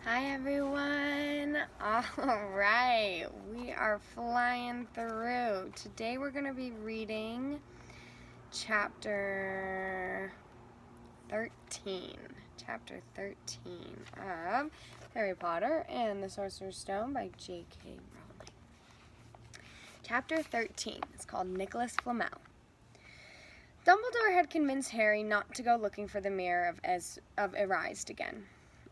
Hi everyone! Alright, we are flying through. Today we're going to be reading chapter 13. Chapter 13 of Harry Potter and the Sorcerer's Stone by J.K. Rowling. Chapter 13 is called Nicolas Flamel. Dumbledore had convinced Harry not to go looking for the Mirror of Erased again.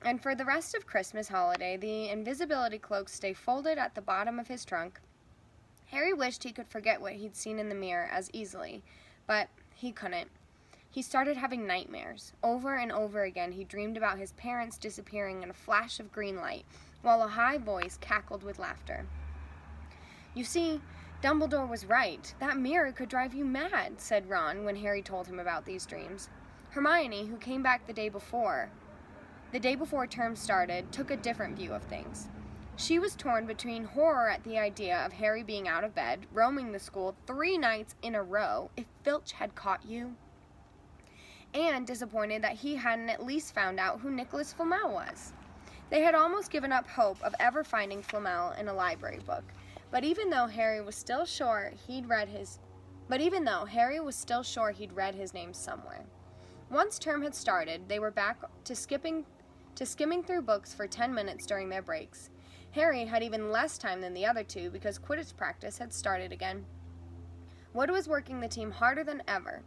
And for the rest of Christmas holiday, the invisibility cloak stay folded at the bottom of his trunk. Harry wished he could forget what he'd seen in the mirror as easily, but he couldn't. He started having nightmares. Over and over again, he dreamed about his parents disappearing in a flash of green light, while a high voice cackled with laughter. "You see, Dumbledore was right. That mirror could drive you mad," said Ron when Harry told him about these dreams. Hermione, who came back the day before term started, took a different view of things. She was torn between horror at the idea of Harry being out of bed, roaming the school 3 nights in a row if Filch had caught you, and disappointed that he hadn't at least found out who Nicolas Flamel was. They had almost given up hope of ever finding Flamel in a library book, but even though Harry was still sure he'd read his name somewhere. Once term had started, they were back to skimming through books for 10 minutes during their breaks. Harry had even less time than the other two because Quidditch practice had started again. Wood was working the team harder than ever.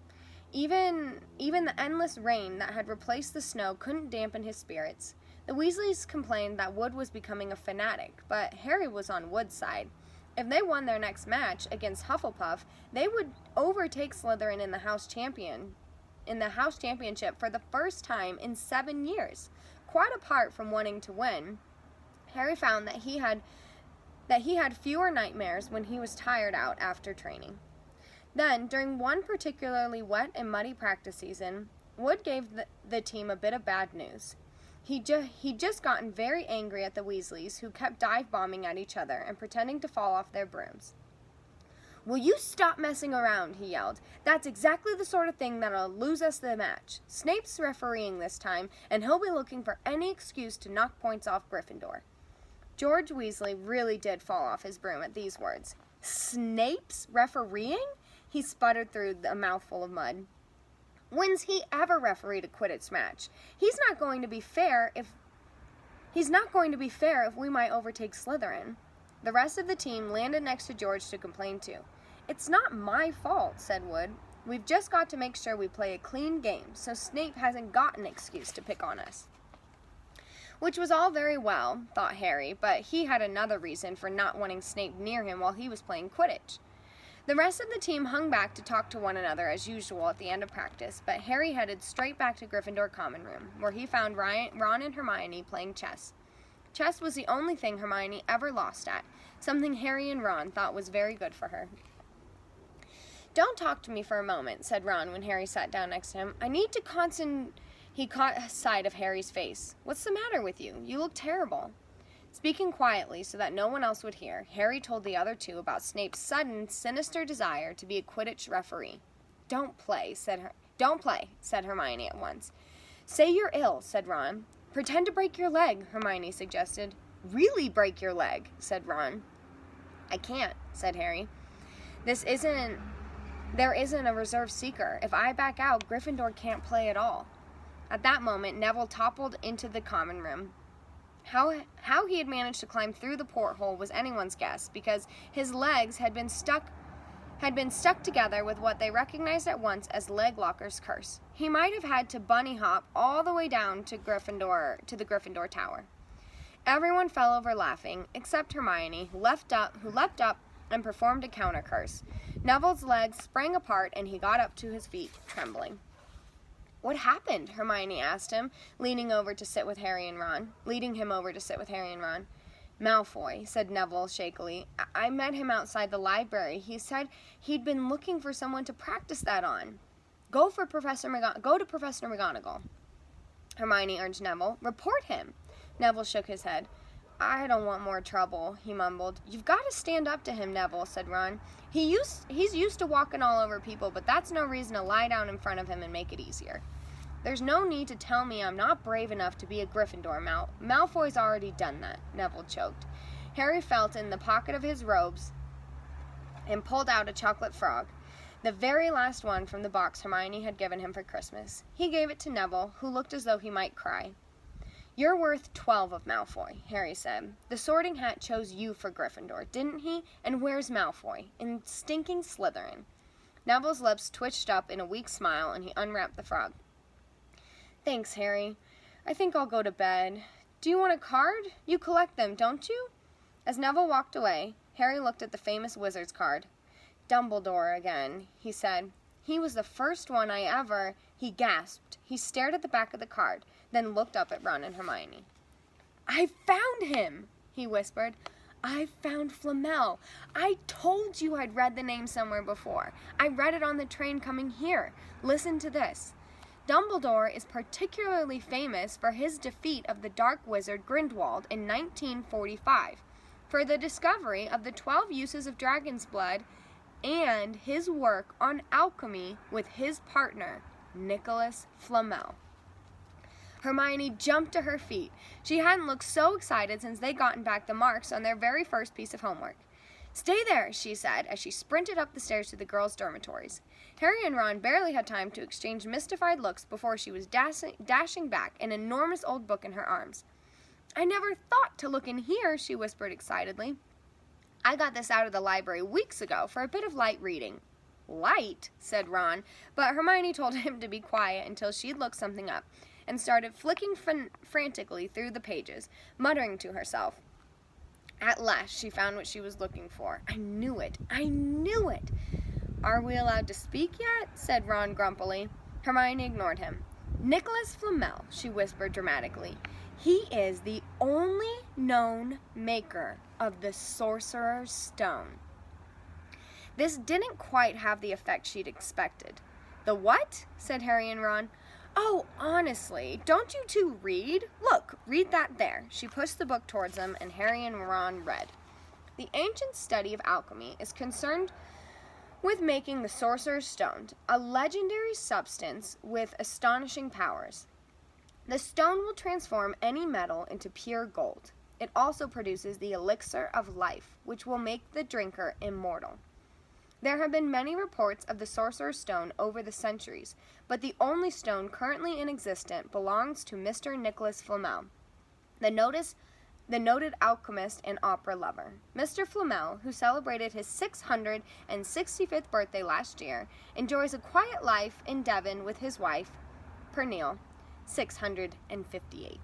Even the endless rain that had replaced the snow couldn't dampen his spirits. The Weasleys complained that Wood was becoming a fanatic, but Harry was on Wood's side. If they won their next match against Hufflepuff, they would overtake Slytherin in the House Championship for the first time in 7 years. Quite apart from wanting to win, Harry found that he had fewer nightmares when he was tired out after training. Then, during one particularly wet and muddy practice season, Wood gave the team a bit of bad news. He'd just gotten very angry at the Weasleys, who kept dive-bombing at each other and pretending to fall off their brooms. "Will you stop messing around?" he yelled. "That's exactly the sort of thing that'll lose us the match. Snape's refereeing this time, and he'll be looking for any excuse to knock points off Gryffindor." George Weasley really did fall off his broom at these words. "Snape's refereeing?" he sputtered through a mouthful of mud. "When's he ever refereed a Quidditch match? He's not going to be fair if we might overtake Slytherin." The rest of the team landed next to George to complain too. "It's not my fault," said Wood. "We've just got to make sure we play a clean game, so Snape hasn't got an excuse to pick on us." Which was all very well, thought Harry, but he had another reason for not wanting Snape near him while he was playing Quidditch. The rest of the team hung back to talk to one another as usual at the end of practice, but Harry headed straight back to Gryffindor Common Room, where he found Ron and Hermione playing chess. Chess was the only thing Hermione ever lost at, something Harry and Ron thought was very good for her. "Don't talk to me for a moment," said Ron when Harry sat down next to him. "I need to He caught sight of Harry's face. "What's the matter with you? You look terrible." Speaking quietly so that no one else would hear, Harry told the other two about Snape's sudden, sinister desire to be a Quidditch referee. Don't play," said Hermione at once. "Say you're ill," said Ron. "Pretend to break your leg," Hermione suggested. "Really break your leg," said Ron. "I can't," said Harry. There isn't a reserve seeker. If I back out, Gryffindor can't play at all." At that moment, Neville toppled into the common room. How he had managed to climb through the porthole was anyone's guess, because his legs had been stuck together with what they recognized at once as Leglocker's curse. He might have had to bunny hop all the way down to the Gryffindor Tower. Everyone fell over laughing, except Hermione, who leapt up and performed a counter curse. Neville's legs sprang apart, and he got up to his feet, trembling. "What happened?" Hermione asked him, leading him over to sit with Harry and Ron. "Malfoy," said Neville shakily. "I met him outside the library. He said he'd been looking for someone to practice that on." Go to Professor McGonagall," Hermione urged Neville. "Report him." Neville shook his head. "I don't want more trouble," he mumbled. "You've got to stand up to him, Neville," said Ron. He's used to walking all over people, but that's no reason to lie down in front of him and make it easier." There's no need to tell me I'm not brave enough to be a Gryffindor, Malfoy's already done that, Neville choked. Harry felt in the pocket of his robes and pulled out a chocolate frog, the very last one from the box Hermione had given him for Christmas. He gave it to Neville, who looked as though he might cry. You're worth 12 of Malfoy, Harry said. The Sorting Hat chose you for Gryffindor, didn't he? And where's Malfoy? In stinking Slytherin. Neville's lips twitched up in a weak smile, and he unwrapped the frog. Thanks, Harry. I think I'll go to bed. Do you want a card? You collect them, don't you? As Neville walked away, Harry looked at the famous wizard's card. Dumbledore again, he said. He was the first one I ever... He gasped. He stared at the back of the card, then looked up at Ron and Hermione. I found him, he whispered. I found Flamel. I told you I'd read the name somewhere before. I read it on the train coming here. Listen to this. Dumbledore is particularly famous for his defeat of the dark wizard Grindelwald in 1945, for the discovery of the 12 uses of dragon's blood, and his work on alchemy with his partner, Nicolas Flamel. Hermione jumped to her feet. She hadn't looked so excited since they'd gotten back the marks on their very first piece of homework. Stay there, she said, as she sprinted up the stairs to the girls' dormitories. Harry and Ron barely had time to exchange mystified looks before she was dashing back, an enormous old book in her arms. I never thought to look in here, she whispered excitedly. I got this out of the library weeks ago for a bit of light reading. Light, said Ron, but Hermione told him to be quiet until she'd looked something up, and started flicking frantically through the pages, muttering to herself. At last she found what she was looking for. I knew it! I knew it! Are we allowed to speak yet? Said Ron grumpily. Hermione ignored him. Nicolas Flamel, she whispered dramatically. He is the only known maker of the Sorcerer's Stone. This didn't quite have the effect she'd expected. The what? Said Harry and Ron. Oh, honestly, don't you two read? Look, read that there. She pushed the book towards them, and Harry and Ron read. The ancient study of alchemy is concerned with making the Sorcerer's Stone, a legendary substance with astonishing powers. The stone will transform any metal into pure gold. It also produces the elixir of life, which will make the drinker immortal. There have been many reports of the Sorcerer's Stone over the centuries, but the only stone currently in existence belongs to Mr. Nicolas Flamel, the noted alchemist and opera lover. Mr. Flamel, who celebrated his 665th birthday last year, enjoys a quiet life in Devon with his wife, Pernille, 658.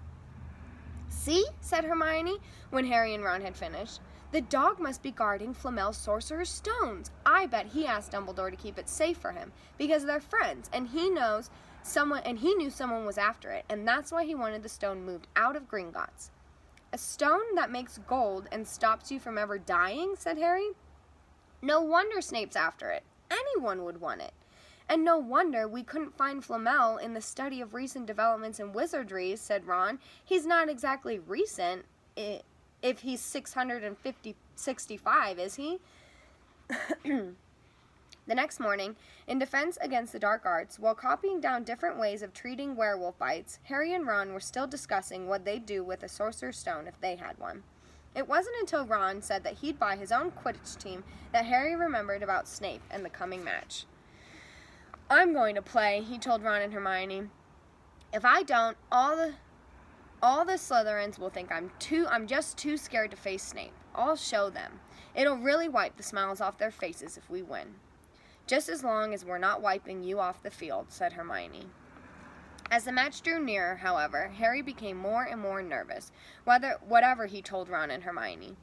See, said Hermione, when Harry and Ron had finished. The dog must be guarding Flamel's Sorcerer's Stones. I bet he asked Dumbledore to keep it safe for him, because they're friends, and he knew someone was after it, and that's why he wanted the stone moved out of Gringotts. A stone that makes gold and stops you from ever dying, said Harry. No wonder Snape's after it. Anyone would want it. And no wonder we couldn't find Flamel in the study of recent developments in wizardry, said Ron. He's not exactly recent, if he's 65, is he? The next morning, in defense against the dark arts, while copying down different ways of treating werewolf bites, Harry and Ron were still discussing what they'd do with a Sorcerer's Stone if they had one. It wasn't until Ron said that he'd buy his own Quidditch team that Harry remembered about Snape and the coming match. I'm going to play, he told Ron and Hermione. If I don't, all the Slytherins will think I'm just too scared to face Snape. I'll show them. It'll really wipe the smiles off their faces if we win. Just as long as we're not wiping you off the field, said Hermione. As the match drew nearer, however, Harry became more and more nervous, whatever he told Ron and Hermione.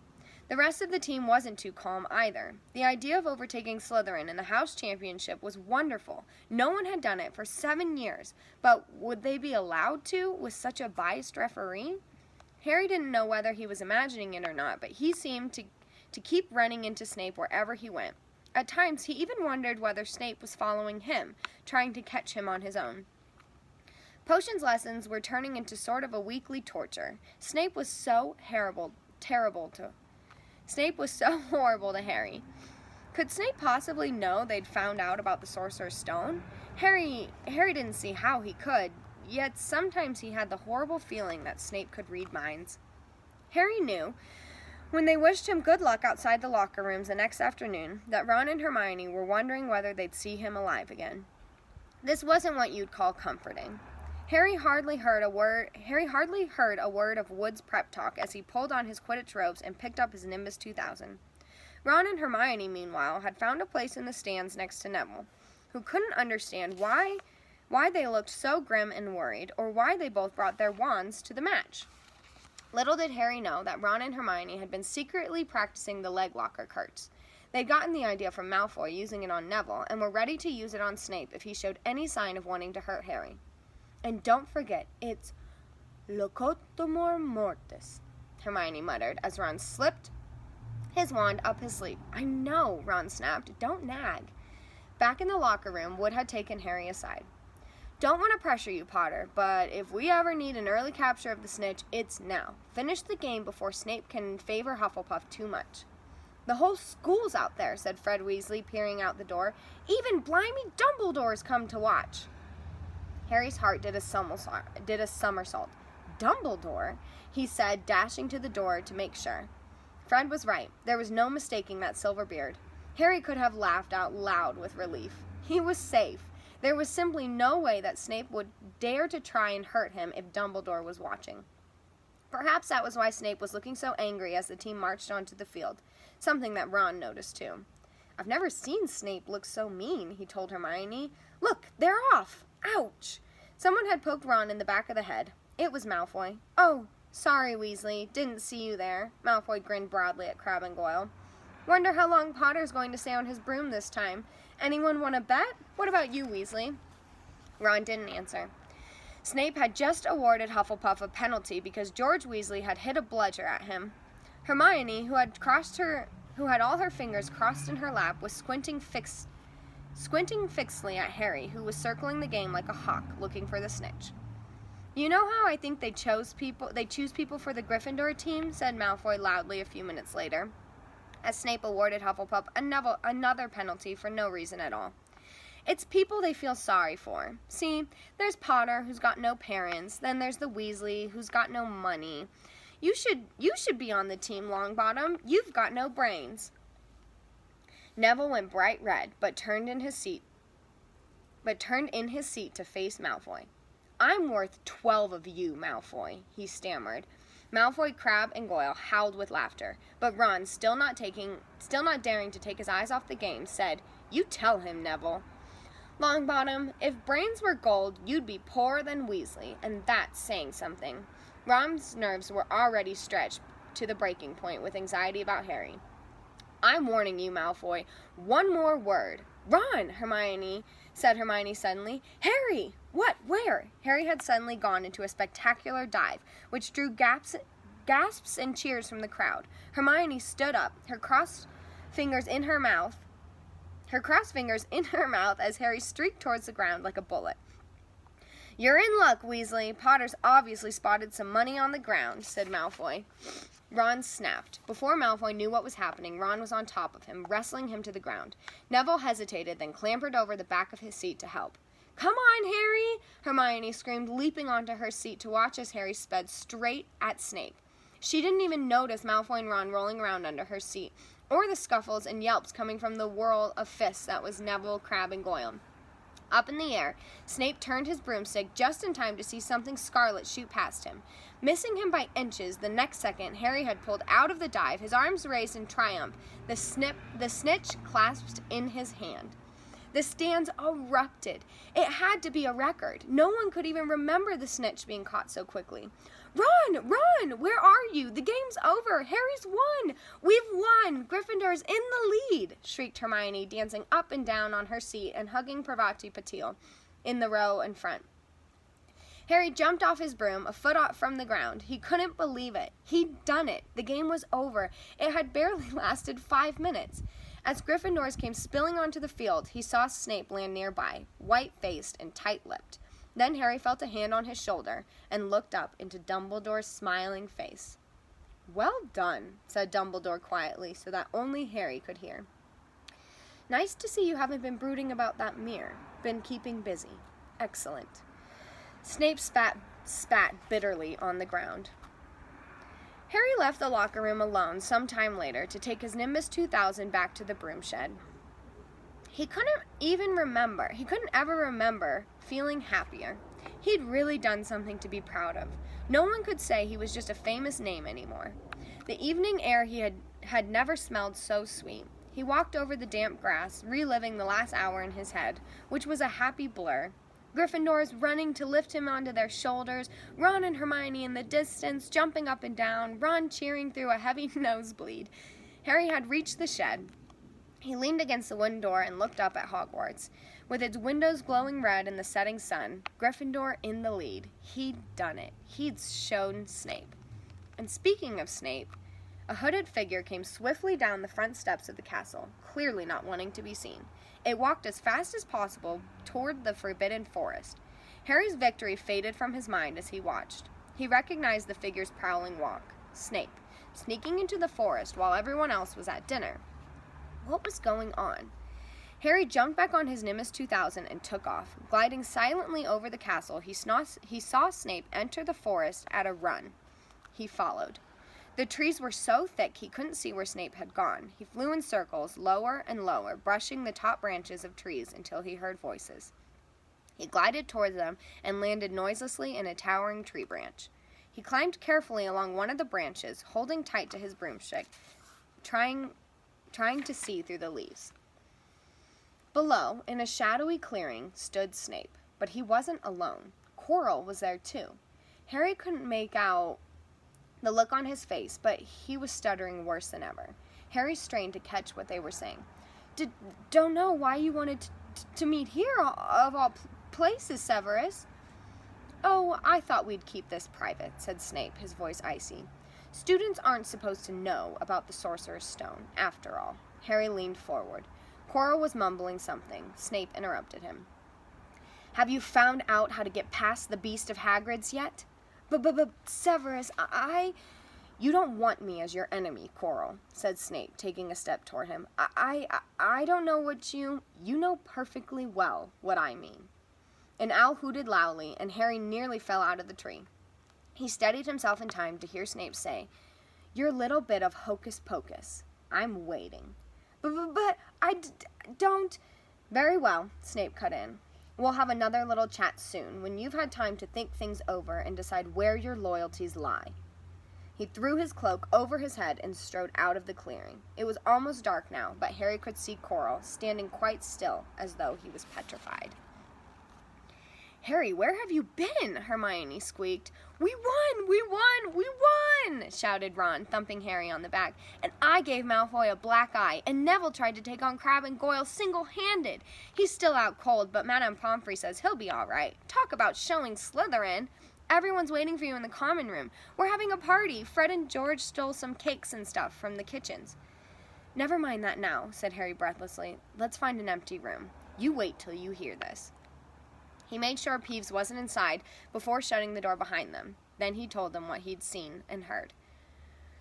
The rest of the team wasn't too calm either. The idea of overtaking Slytherin in the House Championship was wonderful. No one had done it for 7 years, but would they be allowed to with such a biased referee? Harry didn't know whether he was imagining it or not, but he seemed to keep running into Snape wherever he went. At times, he even wondered whether Snape was following him, trying to catch him on his own. Potions lessons were turning into sort of a weekly torture. Snape was so horrible to Harry. Could Snape possibly know they'd found out about the Sorcerer's Stone? Harry didn't see how he could, yet sometimes he had the horrible feeling that Snape could read minds. Harry knew, when they wished him good luck outside the locker rooms the next afternoon, that Ron and Hermione were wondering whether they'd see him alive again. This wasn't what you'd call comforting. Harry hardly heard a word of Wood's prep talk as he pulled on his Quidditch robes and picked up his Nimbus 2000. Ron and Hermione, meanwhile, had found a place in the stands next to Neville, who couldn't understand why they looked so grim and worried, or why they both brought their wands to the match. Little did Harry know that Ron and Hermione had been secretly practicing the leg locker carts. They'd gotten the idea from Malfoy using it on Neville, and were ready to use it on Snape if he showed any sign of wanting to hurt Harry. And don't forget, it's locotumor mortis, Hermione muttered as Ron slipped his wand up his sleeve. I know, Ron snapped. Don't nag. Back in the locker room, Wood had taken Harry aside. Don't want to pressure you, Potter, but if we ever need an early capture of the snitch, it's now. Finish the game before Snape can favor Hufflepuff too much. The whole school's out there, said Fred Weasley, peering out the door. Even blimey Dumbledore's come to watch. Harry's heart did a somersault. Dumbledore, he said, dashing to the door to make sure. Fred was right. There was no mistaking that silver beard. Harry could have laughed out loud with relief. He was safe. There was simply no way that Snape would dare to try and hurt him if Dumbledore was watching. Perhaps that was why Snape was looking so angry as the team marched onto the field, something that Ron noticed too. I've never seen Snape look so mean, he told Hermione. Look, they're off! Ouch! Someone had poked Ron in the back of the head. It was Malfoy. Oh, sorry, Weasley. Didn't see you there. Malfoy grinned broadly at Crabbe and Goyle. Wonder how long Potter's going to stay on his broom this time. Anyone want to bet? What about you, Weasley? Ron didn't answer. Snape had just awarded Hufflepuff a penalty because George Weasley had hit a bludger at him. Hermione, who had all her fingers crossed in her lap, was squinting fixedly at Harry, who was circling the game like a hawk, looking for the snitch. You know how I think they choose people for the Gryffindor team, said Malfoy loudly a few minutes later, as Snape awarded Hufflepuff another penalty for no reason at all. It's people they feel sorry for. See, there's Potter, who's got no parents, then there's the Weasley, who's got no money. You should be on the team, Longbottom. You've got no brains. Neville went bright red, but turned in his seat to face Malfoy. I'm worth 12 of you, Malfoy, he stammered. Malfoy, Crabbe, and Goyle howled with laughter, but Ron, still not daring to take his eyes off the game, said, You tell him, Neville. Longbottom, if brains were gold, you'd be poorer than Weasley, and that's saying something. Ron's nerves were already stretched to the breaking point with anxiety about Harry. I'm warning you, Malfoy. One more word. Ron, said Hermione suddenly. Harry! What? Where? Harry had suddenly gone into a spectacular dive, which drew gasps and cheers from the crowd. Hermione stood up, her crossed fingers in her mouth as Harry streaked towards the ground like a bullet. You're in luck, Weasley. Potter's obviously spotted some money on the ground, said Malfoy. Ron snapped. Before Malfoy knew what was happening, Ron was on top of him, wrestling him to the ground. Neville hesitated, then clambered over the back of his seat to help. Come on, Harry! Hermione screamed, leaping onto her seat to watch as Harry sped straight at Snape. She didn't even notice Malfoy and Ron rolling around under her seat, or the scuffles and yelps coming from the whirl of fists that was Neville, Crabbe, and Goyle. Up in the air, Snape turned his broomstick just in time to see something scarlet shoot past him. Missing him by inches, the next second, Harry had pulled out of the dive, his arms raised in triumph, the snitch clasped in his hand. The stands erupted. It had to be a record. No one could even remember the snitch being caught so quickly. Run! Run! Where are you? The game's over. Harry's won. We've won. Gryffindor's in the lead, shrieked Hermione, dancing up and down on her seat and hugging Parvati Patil in the row in front. Harry jumped off his broom, a foot off from the ground. He couldn't believe it. He'd done it. The game was over. It had barely lasted 5 minutes. As Gryffindors came spilling onto the field, he saw Snape land nearby, white-faced and tight-lipped. Then Harry felt a hand on his shoulder and looked up into Dumbledore's smiling face. Well done, said Dumbledore quietly so that only Harry could hear. Nice to see you haven't been brooding about that mirror. Been keeping busy. Excellent. Snape spat bitterly on the ground. Harry left the locker room alone some time later to take his Nimbus 2000 back to the broom shed. He couldn't ever remember feeling happier. He'd really done something to be proud of. No one could say he was just a famous name anymore. The evening air he had never smelled so sweet. He walked over the damp grass, reliving the last hour in his head, which was a happy blur. Gryffindors running to lift him onto their shoulders, Ron and Hermione in the distance, jumping up and down, Ron cheering through a heavy nosebleed. Harry had reached the shed. He leaned against the wooden door and looked up at Hogwarts. With its windows glowing red in the setting sun, Gryffindor in the lead. He'd done it. He'd shown Snape. And speaking of Snape, a hooded figure came swiftly down the front steps of the castle, clearly not wanting to be seen. It walked as fast as possible toward the forbidden forest. Harry's victory faded from his mind as he watched. He recognized the figure's prowling walk. Snape, sneaking into the forest while everyone else was at dinner. What was going on? Harry jumped back on his Nimbus 2000 and took off. Gliding silently over the castle, he saw Snape enter the forest at a run. He followed. The trees were so thick he couldn't see where Snape had gone. He flew in circles, lower and lower, brushing the top branches of trees until he heard voices. He glided toward them and landed noiselessly in a towering tree branch. He climbed carefully along one of the branches, holding tight to his broomstick, trying to see through the leaves. Below, in a shadowy clearing, stood Snape, but he wasn't alone. Quirrell was there too. Harry couldn't make out the look on his face, but he was stuttering worse than ever. Harry strained to catch what they were saying. Don't know why you wanted to meet here, of all places, Severus. Oh, I thought we'd keep this private, said Snape, his voice icy. Students aren't supposed to know about the Sorcerer's Stone, after all. Harry leaned forward. Quirrell was mumbling something. Snape interrupted him. Have you found out how to get past the Beast of Hagrid's yet? But, Severus, You don't want me as your enemy, Quirrell, said Snape, taking a step toward him. I don't know what you know perfectly well what I mean. An owl hooted loudly, and Harry nearly fell out of the tree. He steadied himself in time to hear Snape say, Your little bit of hocus pocus. I'm waiting. But don't... Very well, Snape cut in. We'll have another little chat soon, when you've had time to think things over and decide where your loyalties lie. He threw his cloak over his head and strode out of the clearing. It was almost dark now, but Harry could see Quirrell standing quite still, as though he was petrified. Harry, where have you been? Hermione squeaked. We won! Shouted Ron, thumping Harry on the back. And I gave Malfoy a black eye, and Neville tried to take on Crabbe and Goyle single-handed. He's still out cold, but Madame Pomfrey says he'll be all right. Talk about showing Slytherin. Everyone's waiting for you in the common room. We're having a party. Fred and George stole some cakes and stuff from the kitchens. Never mind that now, said Harry breathlessly. Let's find an empty room. You wait till you hear this. He made sure Peeves wasn't inside before shutting the door behind them. Then he told them what he'd seen and heard.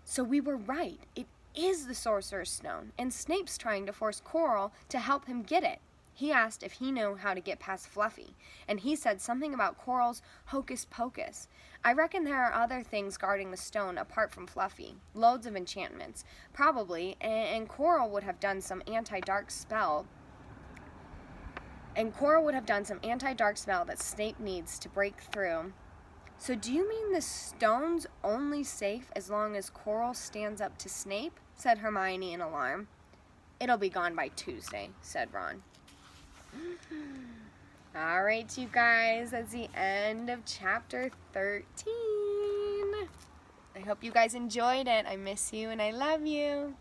So we were right. It is the Sorcerer's Stone, and Snape's trying to force Quirrell to help him get it. He asked if he knew how to get past Fluffy, and he said something about Quirrell's hocus pocus. I reckon there are other things guarding the stone apart from Fluffy. Loads of enchantments, probably, and Quirrell would have done some anti-dark spell that Snape needs to break through. So do you mean the stone's only safe as long as Quirrell stands up to Snape? Said Hermione in alarm. It'll be gone by Tuesday, said Ron. All right, you guys, that's the end of chapter 13. I hope you guys enjoyed it. I miss you and I love you.